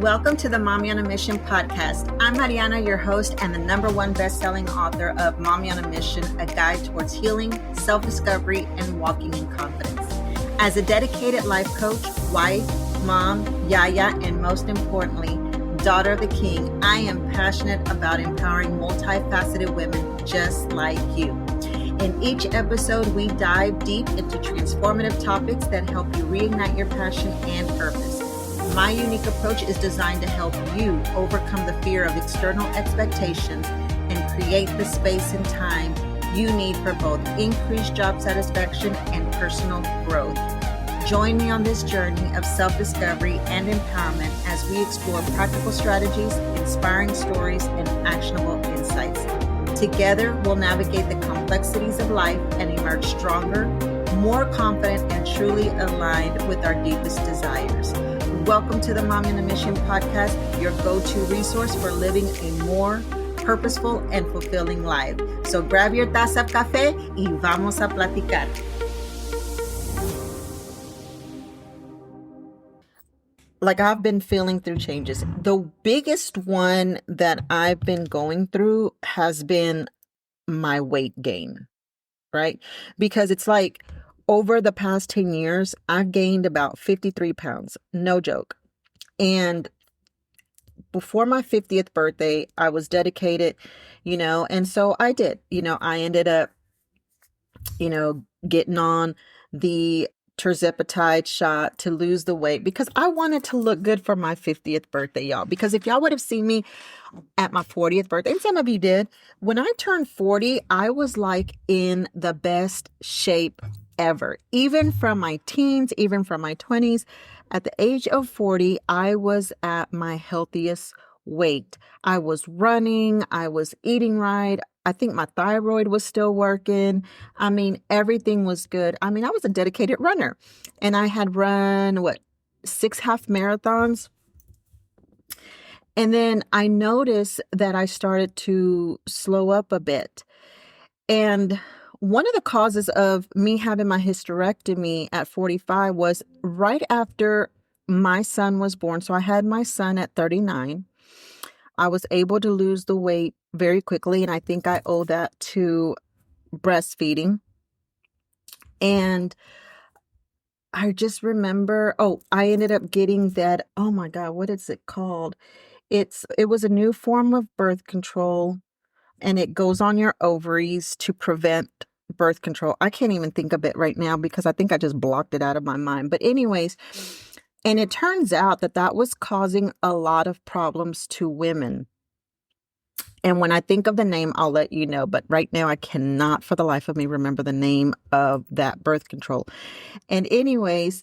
Welcome to the MAMI on a Mission podcast. I'm Mariana, your host and the #1 best-selling author of MAMI on a Mission, a guide towards healing, self-discovery, and walking in confidence. As a dedicated life coach, wife, mom, yaya, and most importantly, daughter of the King, I am passionate about empowering multifaceted women just like you. In each episode, we dive deep into transformative topics that help you reignite your passion and purpose. My unique approach is designed to help you overcome the fear of external expectations and create the space and time you need for both increased job satisfaction and personal growth. Join me on this journey of self-discovery and empowerment as we explore practical strategies, inspiring stories, and actionable insights. Together, we'll navigate the complexities of life and emerge stronger, more confident, and truly aligned with our deepest desires. Welcome to the MAMI on a Mission podcast, your go-to resource for living a more purposeful and fulfilling life. So grab your taza of café y vamos a platicar. Like, I've been feeling through changes. The biggest one that I've been going through has been my weight gain, right? Because it's like over the past 10 years, I've gained about 53 pounds. No joke. And before my 50th birthday, I was dedicated, and so I did. I ended up, getting on the tirzepatide shot to lose the weight because I wanted to look good for my 50th birthday, y'all. Because if y'all would have seen me at my 40th birthday, and some of you did, when I turned 40, I was like in the best shape ever. Even from my teens, even from my 20s, at the age of 40, I was at my healthiest weight. I was running, I was eating right. I think my thyroid was still working. I mean, everything was good. I mean, I was a dedicated runner, and I had run 6 half marathons. And then I noticed that I started to slow up a bit. And one of the causes of me having my hysterectomy at 45 was right after my son was born. So I had my son at 39. I was able to lose the weight very quickly, and I think I owe that to breastfeeding. And I just remember, I ended up getting that, oh my God, what is it called? It was a new form of birth control, and it goes on your ovaries to prevent birth control. I can't even think of it right now because I think I just blocked it out of my mind. But anyways, and it turns out that was causing a lot of problems to women. And when I think of the name, I'll let you know. But right now, I cannot for the life of me remember the name of that birth control. And anyways,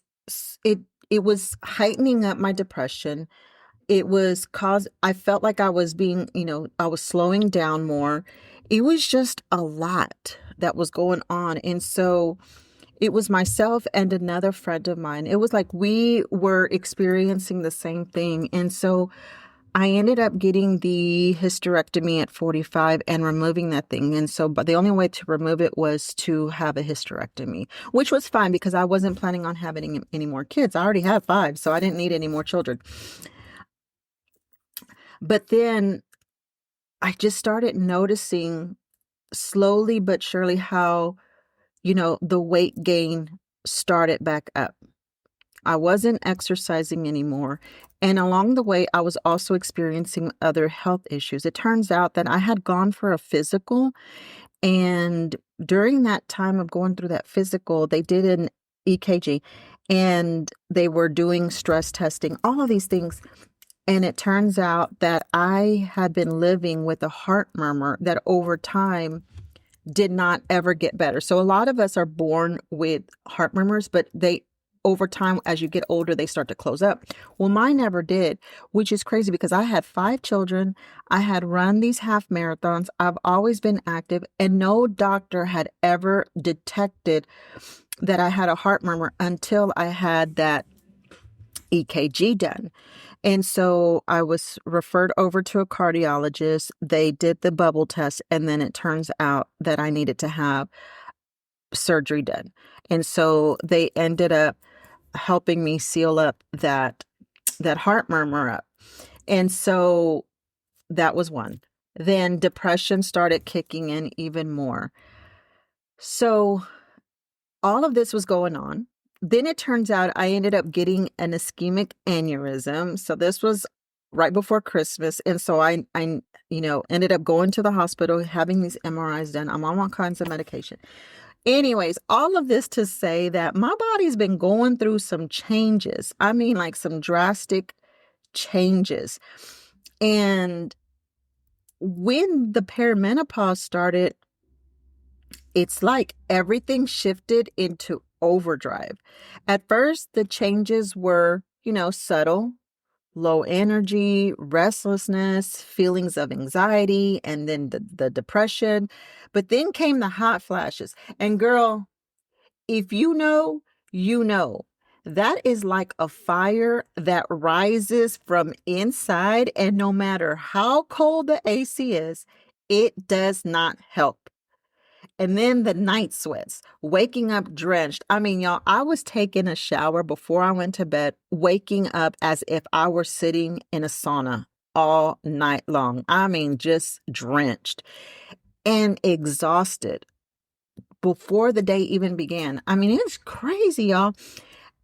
it was heightening up my depression. I felt like I was being, I was slowing down more. It was just a lot that was going on. And so it was myself and another friend of mine. It was like we were experiencing the same thing. And so I ended up getting the hysterectomy at 45 and removing that thing. And so, but the only way to remove it was to have a hysterectomy, which was fine because I wasn't planning on having any more kids. I already had 5, so I didn't need any more children. But then I just started noticing slowly but surely how, the weight gain started back up. I wasn't exercising anymore. And along the way, I was also experiencing other health issues. It turns out that I had gone for a physical. And during that time of going through that physical, they did an EKG and they were doing stress testing, all of these things. And it turns out that I had been living with a heart murmur that over time did not ever get better. So a lot of us are born with heart murmurs, but over time, as you get older, they start to close up. Well, mine never did, which is crazy because I had 5 children. I had run these half marathons. I've always been active, and no doctor had ever detected that I had a heart murmur until I had that EKG done. And so I was referred over to a cardiologist. They did the bubble test, and then it turns out that I needed to have surgery done. And so they ended up helping me seal up that heart murmur up. And so that was one. Then depression started kicking in even more. So all of this was going on. Then it turns out I ended up getting an ischemic aneurysm. So this was right before Christmas. And so I ended up going to the hospital, having these MRIs done. I'm on all kinds of medication. Anyways, all of this to say that my body's been going through some changes. I mean, like some drastic changes. And when the perimenopause started, it's like everything shifted into overdrive. At first, the changes were, subtle, low energy, restlessness, feelings of anxiety, and then the depression. But then came the hot flashes. And girl, if you know, you know. That is like a fire that rises from inside, and no matter how cold the AC is, it does not help. And then the night sweats, waking up drenched. I mean, y'all, I was taking a shower before I went to bed, waking up as if I were sitting in a sauna all night long. I mean, just drenched and exhausted before the day even began. I mean, it's crazy, y'all.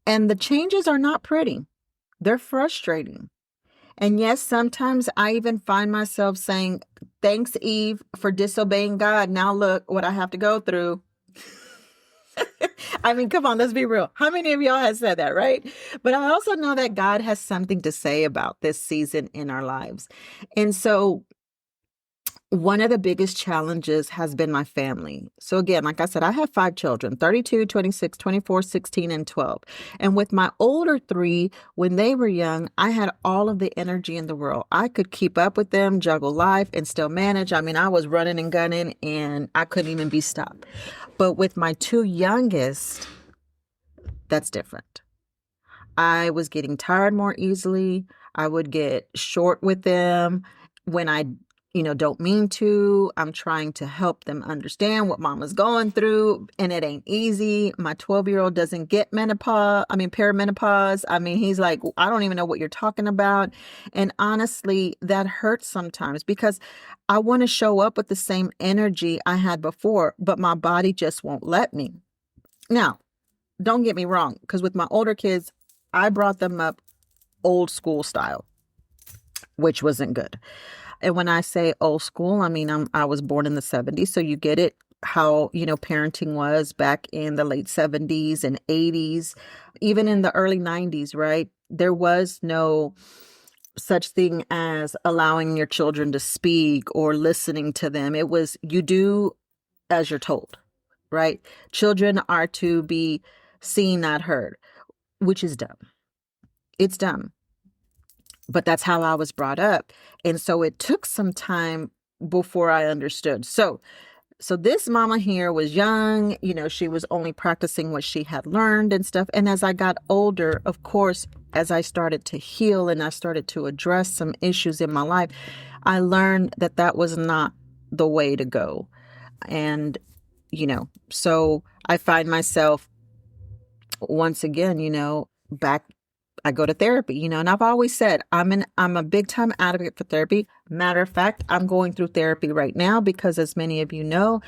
And the changes are not pretty. They're frustrating. And yes, sometimes I even find myself saying, thanks, Eve, for disobeying God. Now look what I have to go through. I mean, come on, let's be real. How many of y'all have said that, right? But I also know that God has something to say about this season in our lives. And so one of the biggest challenges has been my family. So again, like I said, I have 5 children, 32, 26, 24, 16, and 12. And with my older 3, when they were young, I had all of the energy in the world. I could keep up with them, juggle life, and still manage. I mean, I was running and gunning, and I couldn't even be stopped. But with my 2 youngest, that's different. I was getting tired more easily. I would get short with them when I don't mean to. I'm trying to help them understand what mama's going through, and it ain't easy. My 12-year-old doesn't get perimenopause. I mean, he's like, I don't even know what you're talking about. And honestly, that hurts sometimes because I want to show up with the same energy I had before, but my body just won't let me. Now, don't get me wrong, because with my older kids, I brought them up old school style, which wasn't good. And when I say old school, I mean, I was born in the 70s. So you get it, how, parenting was back in the late 70s and 80s, even in the early 90s, right? There was no such thing as allowing your children to speak or listening to them. It was you do as you're told, right? Children are to be seen, not heard, which is dumb. It's dumb. But that's how I was brought up. And so it took some time before I understood. So this mama here was young, she was only practicing what she had learned and stuff. And as I got older, of course, as I started to heal and I started to address some issues in my life, I learned that that was not the way to go. And, so I find myself once again, back, I go to therapy, and I've always said I'm a big time advocate for therapy. Matter of fact, I'm going through therapy right now because, as many of you know,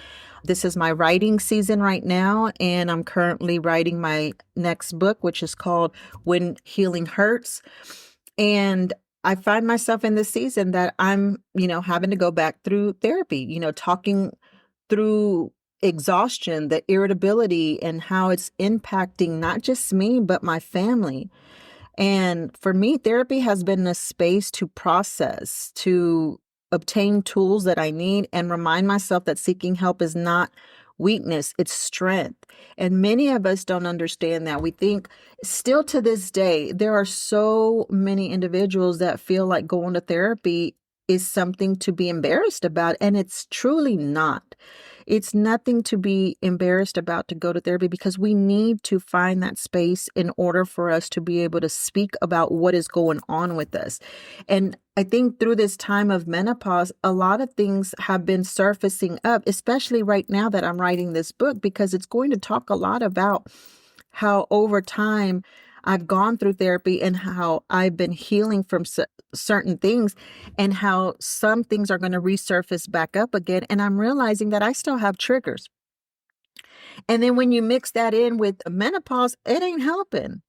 this is my writing season right now, and I'm currently writing my next book, which is called When Healing Hurts. And I find myself in this season that I'm, having to go back through therapy, talking through exhaustion, the irritability, and how it's impacting not just me, but my family. And for me, therapy has been a space to process, to obtain tools that I need and remind myself that seeking help is not weakness, it's strength. And many of us don't understand that. We think still to this day, there are so many individuals that feel like going to therapy is something to be embarrassed about. And it's truly not. It's nothing to be embarrassed about to go to therapy because we need to find that space in order for us to be able to speak about what is going on with us. And I think through this time of menopause, a lot of things have been surfacing up, especially right now that I'm writing this book, because it's going to talk a lot about how over time I've gone through therapy and how I've been healing from certain things, and how some things are going to resurface back up again. And I'm realizing that I still have triggers. And then when you mix that in with menopause, it ain't helping.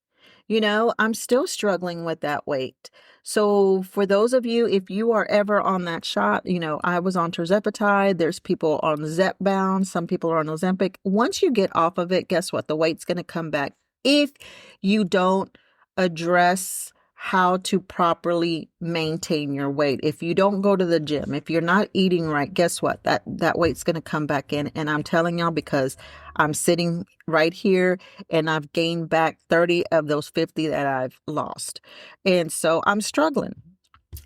I'm still struggling with that weight. So for those of you, if you are ever on that shot, I was on tirzepatide. There's people on Zepbound. Some people are on Ozempic. Once you get off of it, guess what? The weight's going to come back if you don't address how to properly maintain your weight. If you don't go to the gym, if you're not eating right, guess what? That weight's going to come back in. And I'm telling y'all, because I'm sitting right here and I've gained back 30 of those 50 that I've lost. And so I'm struggling.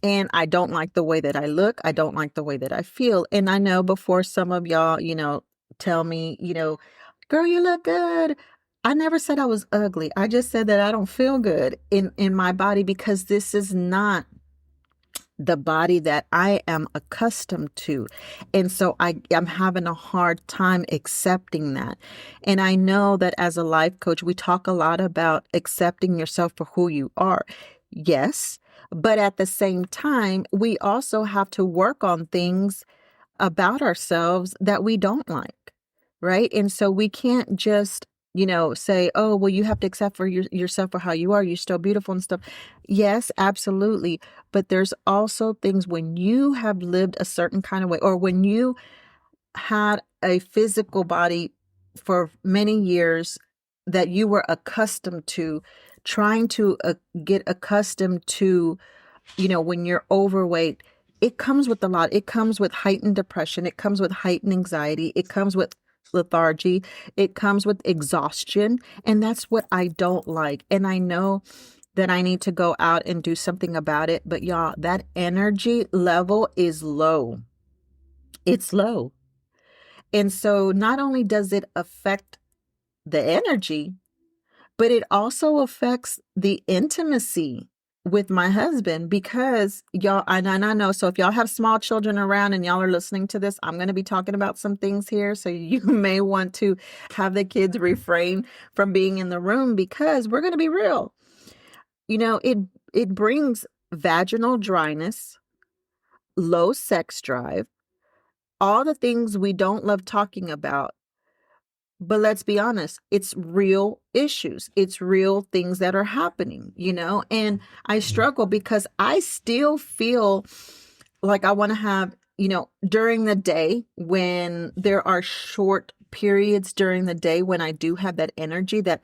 And I don't like the way that I look. I don't like the way that I feel. And I know before some of y'all, tell me, girl, you look good. I never said I was ugly. I just said that I don't feel good in my body, because this is not the body that I am accustomed to. And so I'm having a hard time accepting that. And I know that as a life coach, we talk a lot about accepting yourself for who you are. Yes. But at the same time, we also have to work on things about ourselves that we don't like. Right. And so we can't just say, oh, well, you have to accept for yourself for how you are. You're still beautiful and stuff. Yes, absolutely. But there's also things when you have lived a certain kind of way, or when you had a physical body for many years that you were accustomed to, trying to get accustomed to, when you're overweight, it comes with a lot. It comes with heightened depression. It comes with heightened anxiety. It comes with lethargy. It comes with exhaustion. And that's what I don't like. And I know that I need to go out and do something about it. But y'all, that energy level is low. It's low. And so not only does it affect the energy, but it also affects the intimacy with my husband, because y'all, and I know, so if y'all have small children around and y'all are listening to this, I'm going to be talking about some things here. So you may want to have the kids refrain from being in the room, because we're going to be real. It brings vaginal dryness, low sex drive, all the things we don't love talking about. But let's be honest, it's real issues. It's real things that are happening, and I struggle because I still feel like I want to have, during the day, when there are short periods during the day when I do have that energy that,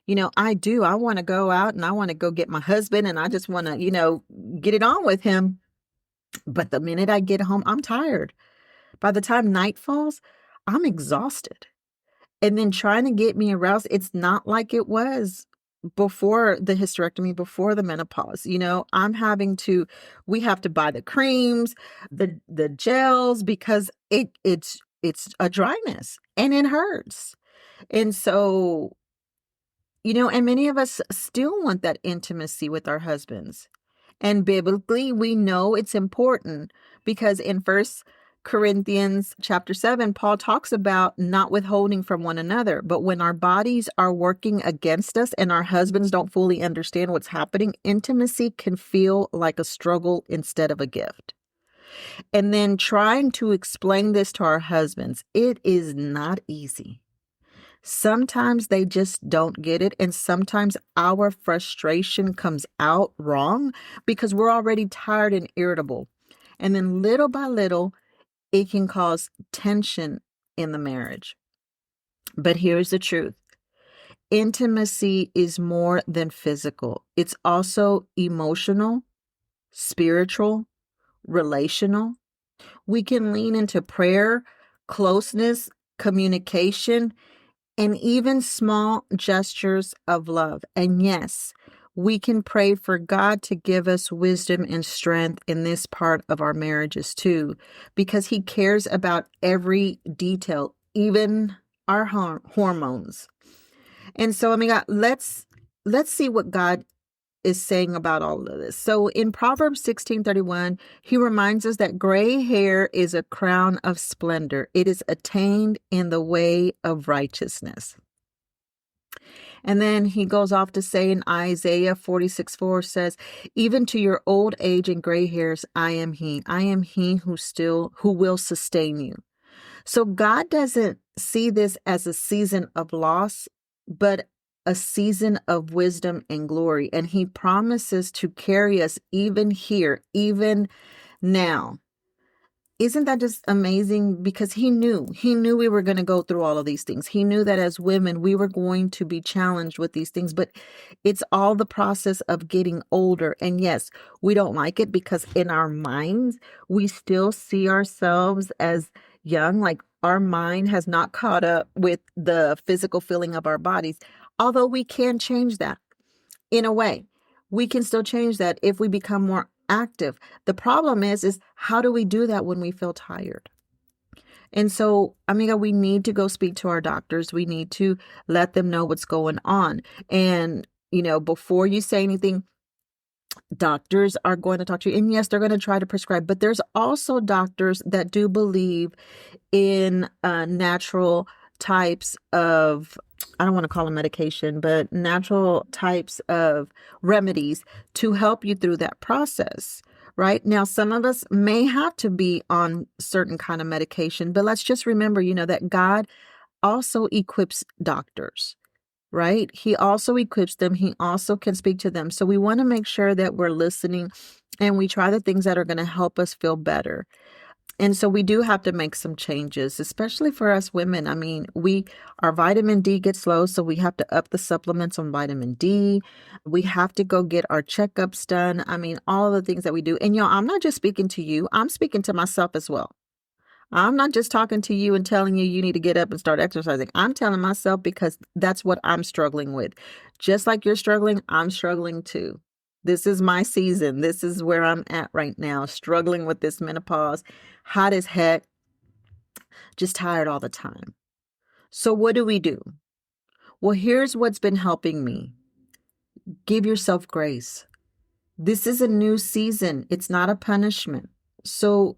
I want to go out and I want to go get my husband and I just want to, get it on with him. But the minute I get home, I'm tired. By the time night falls, I'm exhausted. And then trying to get me aroused, it's not like it was before the hysterectomy, before the menopause. We have to buy the creams, the gels, because it's a dryness and it hurts. And so, and many of us still want that intimacy with our husbands. And biblically, we know it's important, because in 1 Corinthians chapter 7, Paul talks about not withholding from one another. But when our bodies are working against us and our husbands don't fully understand what's happening, intimacy can feel like a struggle instead of a gift. And then trying to explain this to our husbands, it is not easy. Sometimes they just don't get it. And sometimes our frustration comes out wrong because we're already tired and irritable. And then little by little, it can cause tension in the marriage. But here's the truth. Intimacy is more than physical. It's also emotional, spiritual, relational. We can lean into prayer, closeness, communication, and even small gestures of love. And yes, we can pray for God to give us wisdom and strength in this part of our marriages too, because He cares about every detail, even our hormones. And so, let's see what God is saying about all of this. So in Proverbs 16:31, He reminds us that gray hair is a crown of splendor. It is attained in the way of righteousness. And then he goes off to say in Isaiah 46:4 says, even to your old age and gray hairs, I am he who will sustain you. So God doesn't see this as a season of loss, but a season of wisdom and glory. And he promises to carry us even here, even now. Isn't that just amazing? Because he knew we were going to go through all of these things. He knew that as women, we were going to be challenged with these things, but it's all the process of getting older. And yes, we don't like it because in our minds, we still see ourselves as young. Like our mind has not caught up with the physical feeling of our bodies, although we can change that in a way. We can still change that if we become more active. The problem is how do we do that when we feel tired? And so, amiga, we need to go speak to our doctors. We need to let them know what's going on. And, before you say anything, doctors are going to talk to you. And yes, they're going to try to prescribe, but there's also doctors that do believe in natural types of, I don't want to call them medication, but natural types of remedies to help you through that process. Right now, some of us may have to be on certain kind of medication, but let's just remember, that God also equips doctors, right? He also equips them. He also can speak to them. So we want to make sure that we're listening and we try the things that are going to help us feel better. And so we do have to make some changes, especially for us women. I mean, our vitamin D gets low, so we have to up the supplements on vitamin D. We have to go get our checkups done. I mean, all of the things that we do. And I'm not just speaking to you. I'm speaking to myself as well. I'm not just talking to you and telling you need to get up and start exercising. I'm telling myself because that's what I'm struggling with. Just like you're struggling, I'm struggling too. This is my season. This is where I'm at right now, struggling with this menopause. Hot as heck, just tired all the time. So what do we do? Well, here's what's been helping me. Give yourself grace. This is a new season. It's not a punishment. So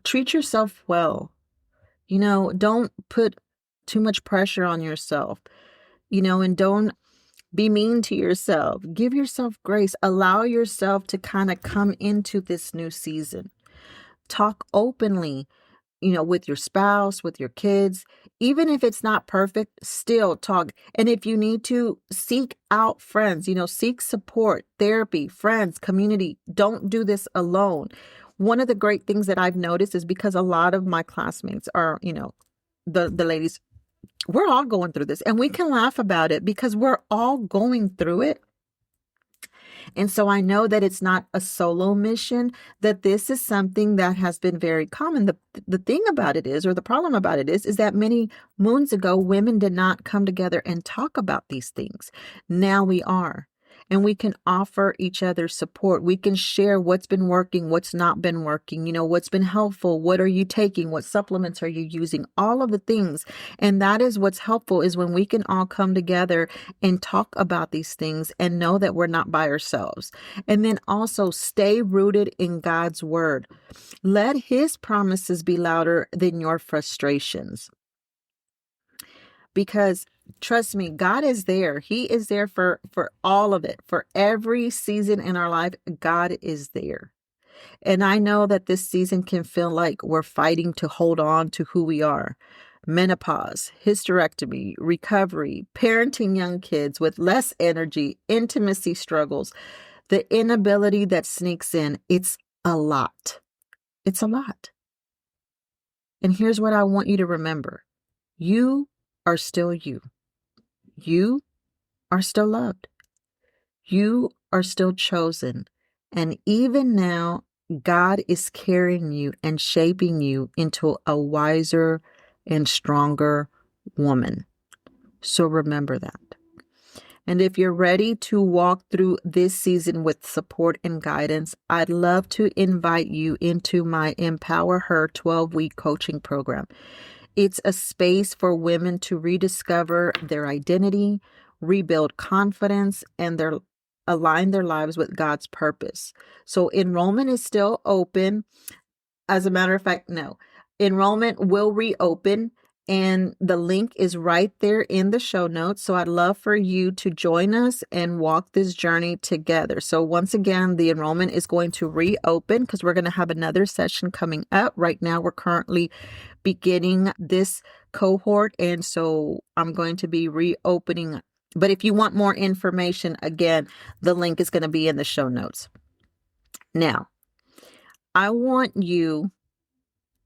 treat yourself well. Don't put too much pressure on yourself, and don't be mean to yourself. Give yourself grace. Allow yourself to kind of come into this new season. Talk openly, with your spouse, with your kids. Even if it's not perfect, still talk. And if you need to, seek out friends, seek support, therapy, friends, community. Don't do this alone. One of the great things that I've noticed is because a lot of my classmates are, the ladies, we're all going through this and we can laugh about it because we're all going through it. And so I know that it's not a solo mission, that this is something that has been very common. The thing about it is, or the problem about it is that many moons ago, women did not come together and talk about these things. Now we are. And we can offer each other support. We can share what's been working, what's not been working, what's been helpful. What are you taking? What supplements are you using? All of the things. And that is what's helpful is when we can all come together and talk about these things and know that we're not by ourselves. And then also stay rooted in God's word. Let his promises be louder than your frustrations. Because trust me, God is there. He is there for all of it. For every season in our life, God is there. And I know that this season can feel like we're fighting to hold on to who we are. Menopause, hysterectomy, recovery, parenting young kids with less energy, intimacy struggles, the inability that sneaks in. It's a lot. It's a lot. And here's what I want you to remember. You are still you. You are still loved. You are still chosen. And even now, God is carrying you and shaping you into a wiser and stronger woman. So remember that. And if you're ready to walk through this season with support and guidance, I'd love to invite you into my Empower Her 12-week coaching program. It's a space for women to rediscover their identity, rebuild confidence, and align their lives with God's purpose. So enrollment is still open. As a matter of fact, no. Enrollment will reopen And the link is right there in the show notes. So I'd love for you to join us and walk this journey together. So once again, the enrollment is going to reopen because we're going to have another session coming up. Right now, we're currently beginning this cohort. And so I'm going to be reopening. But if you want more information, again, the link is going to be in the show notes. Now, I want you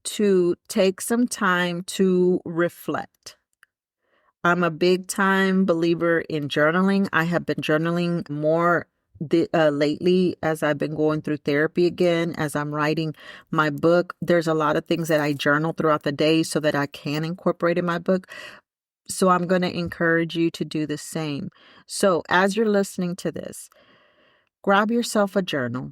to take some time to reflect. I'm a big time believer in journaling. I have been journaling more lately as I've been going through therapy again, as I'm writing my book. There's a lot of things that I journal throughout the day so that I can incorporate in my book. So I'm going to encourage you to do the same. So as you're listening to this, grab yourself a journal.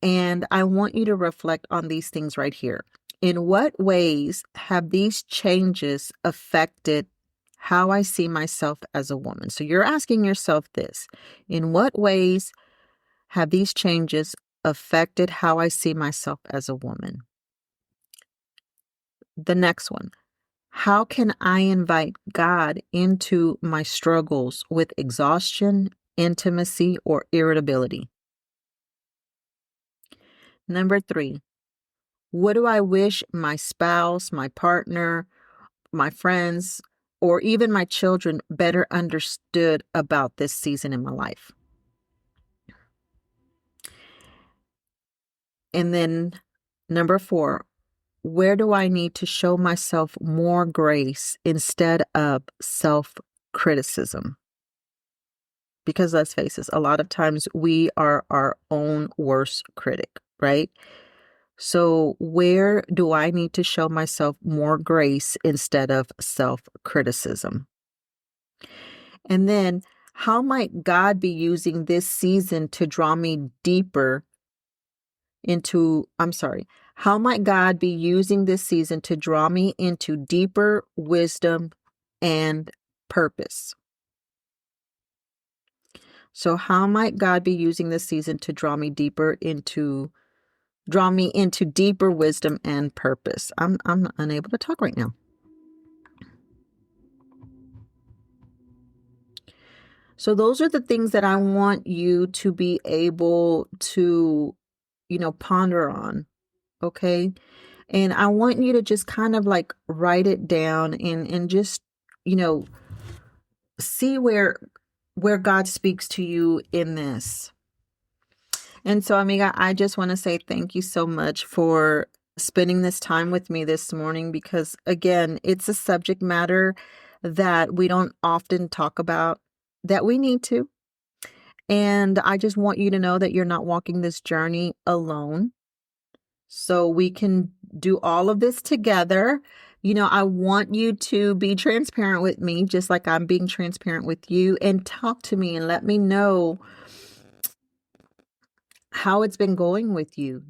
And I want you to reflect on these things right here. In what ways have these changes affected how I see myself as a woman? So you're asking yourself this. In what ways have these changes affected how I see myself as a woman? The next one. How can I invite God into my struggles with exhaustion, intimacy, or irritability? Number 3. What do I wish my spouse, my partner, my friends, or even my children better understood about this season in my life? And then number 4, where do I need to show myself more grace instead of self-criticism? Because let's face it, a lot of times we are our own worst critic, right? So where do I need to show myself more grace instead of self-criticism? And then how might God be using this season to draw me deeper how might God be using this season to draw me into deeper wisdom and purpose? So how might God be using this season to draw me into deeper wisdom and purpose? I'm unable to talk right now. So those are the things that I want you to be able to, ponder on. Okay. And I want you to just kind of like write it down and just, see where God speaks to you in this. And so, amiga, I just want to say thank you so much for spending this time with me this morning because, again, it's a subject matter that we don't often talk about, that we need to. And I just want you to know that you're not walking this journey alone. So we can do all of this together. I want you to be transparent with me, just like I'm being transparent with you, and talk to me and let me know how it's been going with you.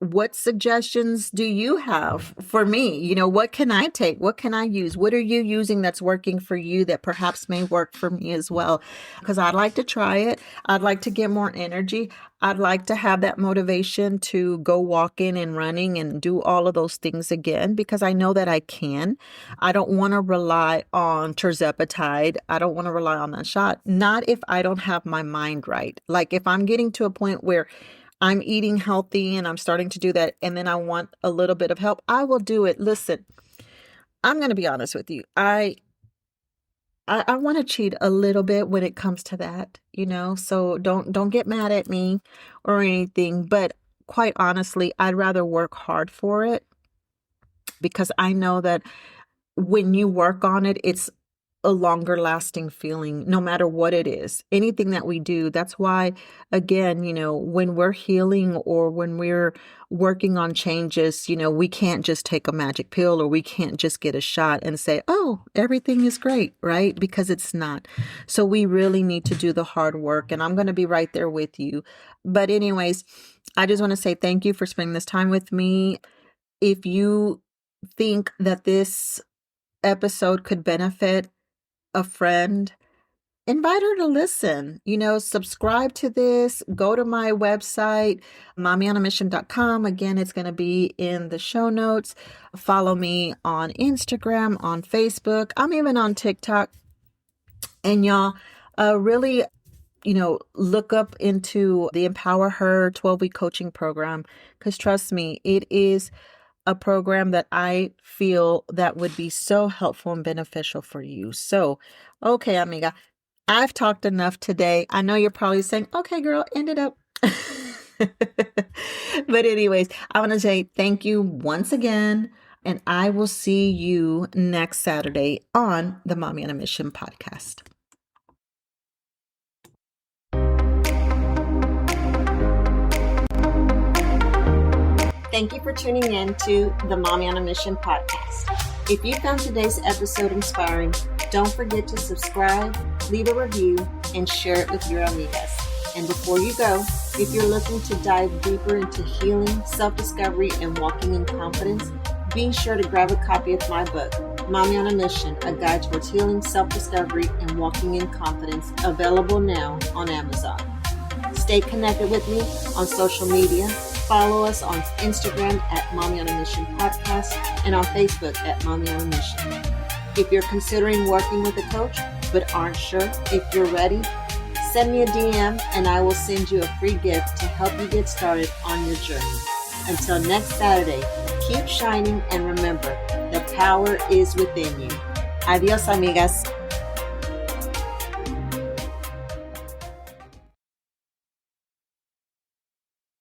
What suggestions do you have for me? What can I take? What can I use? What are you using that's working for you that perhaps may work for me as well? Because I'd like to try it. I'd like to get more energy. I'd like to have that motivation to go walking and running and do all of those things again because I know that I can. I don't want to rely on tirzepatide. I don't want to rely on that shot. Not if I don't have my mind right. Like if I'm getting to a point where I'm eating healthy and I'm starting to do that, and then I want a little bit of help, I will do it. Listen, I'm going to be honest with you. I want to cheat a little bit when it comes to that, so don't get mad at me or anything. But quite honestly, I'd rather work hard for it because I know that when you work on it, it's a longer lasting feeling, no matter what it is. Anything that we do. That's why, again, when we're healing or when we're working on changes, we can't just take a magic pill or we can't just get a shot and say, oh, everything is great, right? Because it's not. So we really need to do the hard work, and I'm going to be right there with you. But anyways, I just want to say thank you for spending this time with me. If you think that this episode could benefit a friend invite her to listen. Subscribe to this. Go to my website, momionamission.com. Again, it's going to be in the show notes. Follow me on Instagram, on Facebook. I'm even on TikTok. And y'all, really, look up into the Empower Her 12-week coaching program, because trust me, it is a program that I feel that would be so helpful and beneficial for you. So, okay, amiga, I've talked enough today. I know you're probably saying, okay, girl, end it up. But anyways, I want to say thank you once again, and I will see you next Saturday on the Mommy on a Mission podcast. Thank you for tuning in to the Mommy on a Mission podcast. If you found today's episode inspiring, don't forget to subscribe, leave a review, and share it with your amigas. And before you go, if you're looking to dive deeper into healing, self-discovery, and walking in confidence, be sure to grab a copy of my book, Mommy on a Mission, A Guide Towards Healing, Self-Discovery, and Walking in Confidence, available now on Amazon. Stay connected with me on social media. Follow us on Instagram at Mommy on a Mission Podcast and on Facebook at Mommy on a Mission. If you're considering working with a coach but aren't sure if you're ready, send me a DM and I will send you a free gift to help you get started on your journey. Until next Saturday, keep shining and remember, the power is within you. Adios, amigas.